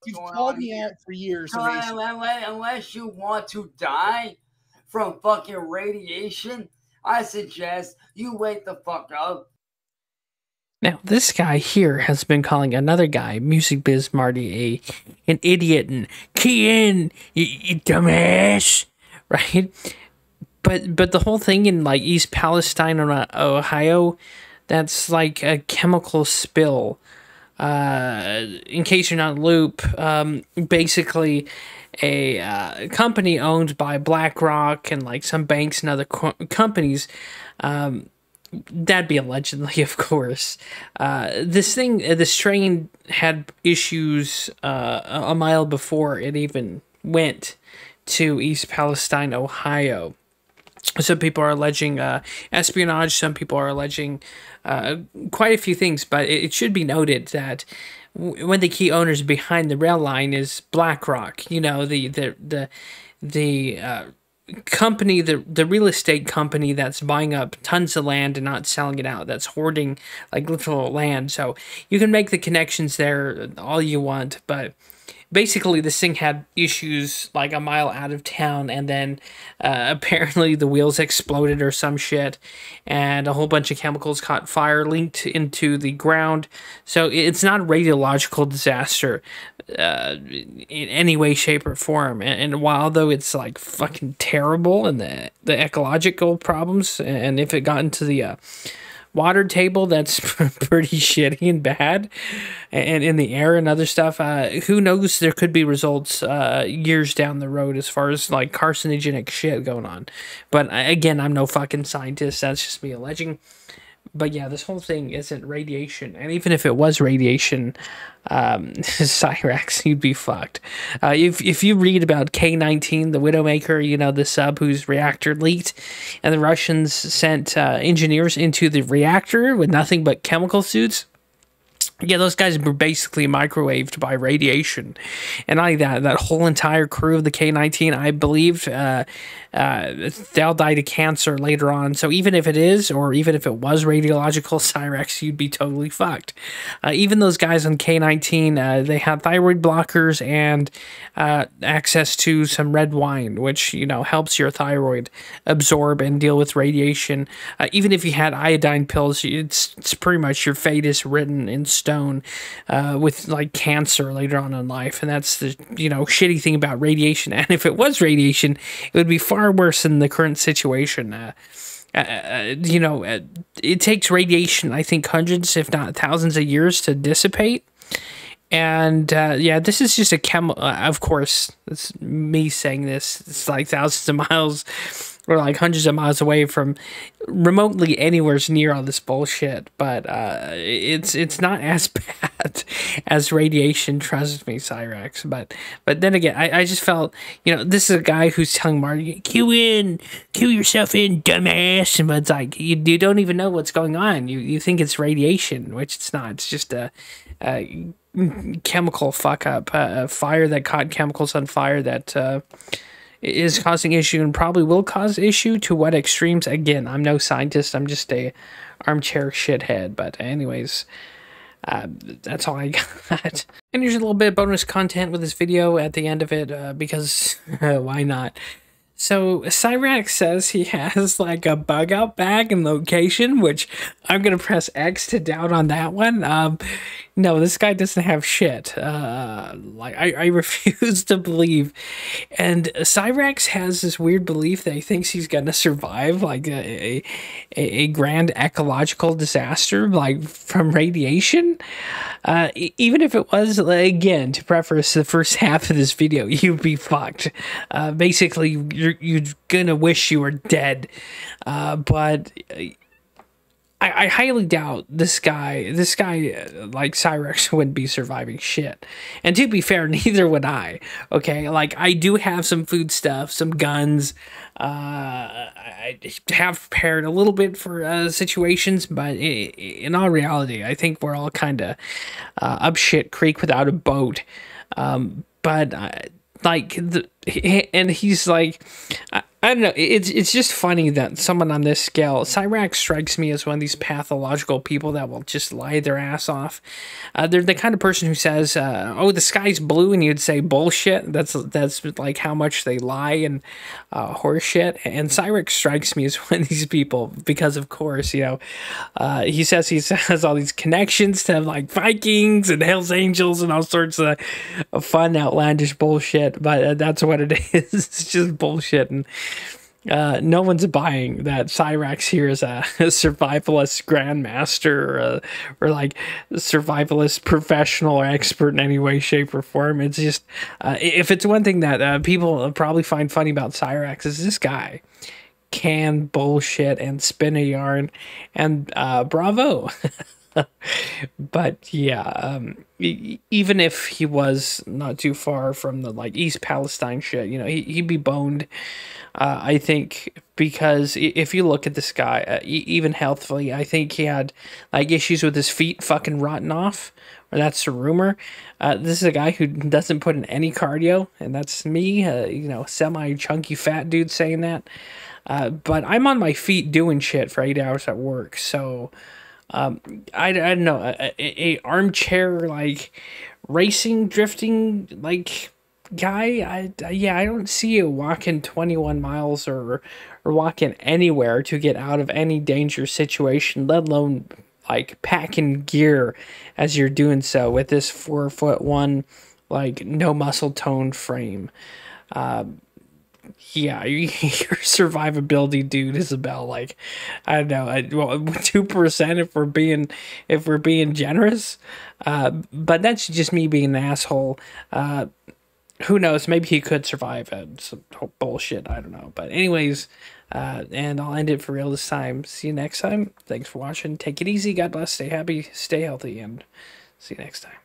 You've going called on me here. out for years. Unless you want to die from fucking radiation, I suggest you wake the fuck up. Now, this guy here has been calling another guy, Music Biz Marty, an idiot and key in, you dumbass, right? But the whole thing in like East Palestine, Ohio, that's like a chemical spill. In case you're not in the loop, basically a company owned by BlackRock and like some banks and other companies. That'd be allegedly, of course. This train had issues a mile before it even went to East Palestine, Ohio. Some people are alleging espionage. Some people are alleging quite a few things. But it should be noted that one of the key owners behind the rail line is BlackRock. You know, the company, the real estate company that's buying up tons of land and not selling it out, that's hoarding like literal land. So you can make the connections there all you want, but basically this thing had issues like a mile out of town, and then apparently the wheels exploded or some shit, and a whole bunch of chemicals caught fire, linked into the ground. So it's not a radiological disaster in any way, shape, or form. And while though it's like fucking terrible, and the ecological problems, and if it got into the water table, that's pretty shitty and bad, and in the air and other stuff, who knows, there could be results years down the road as far as like carcinogenic shit going on. But again, I'm no fucking scientist, that's just me alleging. But yeah, this whole thing isn't radiation, and even if it was radiation, PSYRAXX, you'd be fucked. If you read about K-19, the Widowmaker, you know, the sub whose reactor leaked, and the Russians sent engineers into the reactor with nothing but chemical suits. Yeah, those guys were basically microwaved by radiation. And that whole entire crew of the K-19, I believe, they'll die to cancer later on. So even if it is, or even if it was radiological PSYRAXX, you'd be totally fucked. Even those guys on K-19, they have thyroid blockers and access to some red wine, which, you know, helps your thyroid absorb and deal with radiation. Even if you had iodine pills, it's pretty much your fate is written in stone, with like cancer later on in life. And that's the, you know, shitty thing about radiation. And if it was radiation, it would be far worse than the current situation. You know, it takes radiation, I think, hundreds, if not thousands of years to dissipate. And yeah, this is just a of course, it's me saying this, it's like thousands of miles or like hundreds of miles away from remotely anywhere near all this bullshit. But it's not as bad as radiation, trust me, PSYRAXX. But then again, I just felt, you know, this is a guy who's telling Marty, cue yourself in, dumbass. But it's like, you don't even know what's going on. You think it's radiation, which it's not. It's just a chemical fuck up, a fire that caught chemicals on fire that is causing issue and probably will cause issue. To what extremes? Again, I'm no scientist, I'm just a armchair shithead. But anyways, that's all I got. And here's a little bit of bonus content with this video at the end of it, because why not? So PSYRAXX says he has like a bug out bag and location, which I'm gonna press X to doubt on that one. No, this guy doesn't have shit. Like I refuse to believe. And PSYRAXX has this weird belief that he thinks he's gonna survive like a grand ecological disaster, like from radiation. Even if it was, again, to preface the first half of this video, you'd be fucked. Basically, you're gonna wish you were dead. But I highly doubt this guy like PSYRAXX wouldn't be surviving shit. And to be fair, neither would I. Okay, like I do have some food stuff, some guns. I have prepared a little bit for situations, but in all reality, I think we're all kind of up shit creek without a boat. But like and he's like, I don't know. It's just funny that someone on this scale, PSYRAXX strikes me as one of these pathological people that will just lie their ass off. They're the kind of person who says, "Oh, the sky's blue," and you'd say bullshit. That's like how much they lie and horseshit. And PSYRAXX strikes me as one of these people because, of course, he says he has all these connections to like Vikings and Hell's Angels and all sorts of fun, outlandish bullshit. But that's what it is. It's just bullshit. And no one's buying that PSYRAXX here is a survivalist grandmaster or like survivalist professional or expert in any way, shape, or form. It's just, if it's one thing that people probably find funny about PSYRAXX is this guy can bullshit and spin a yarn, and bravo. But yeah, even if he was not too far from the like East Palestine shit, he'd be boned. I think because if you look at this guy, even healthfully, I think he had like issues with his feet fucking rotting off, or that's the rumor. This is a guy who doesn't put in any cardio, and that's me, semi chunky fat dude saying that. But I'm on my feet doing shit for 8 hours at work, so. I don't know, a armchair like racing drifting like guy. I don't see you walking 21 miles or walking anywhere to get out of any danger situation, let alone like packing gear as you're doing so with this 4'1" like no muscle tone frame. Yeah, your survivability, dude, is about like, I don't know, 2% if we're being generous. But that's just me being an asshole. Who knows? Maybe he could survive some bullshit. I don't know. But anyways, and I'll end it for real this time. See you next time. Thanks for watching. Take it easy. God bless. Stay happy. Stay healthy, and see you next time.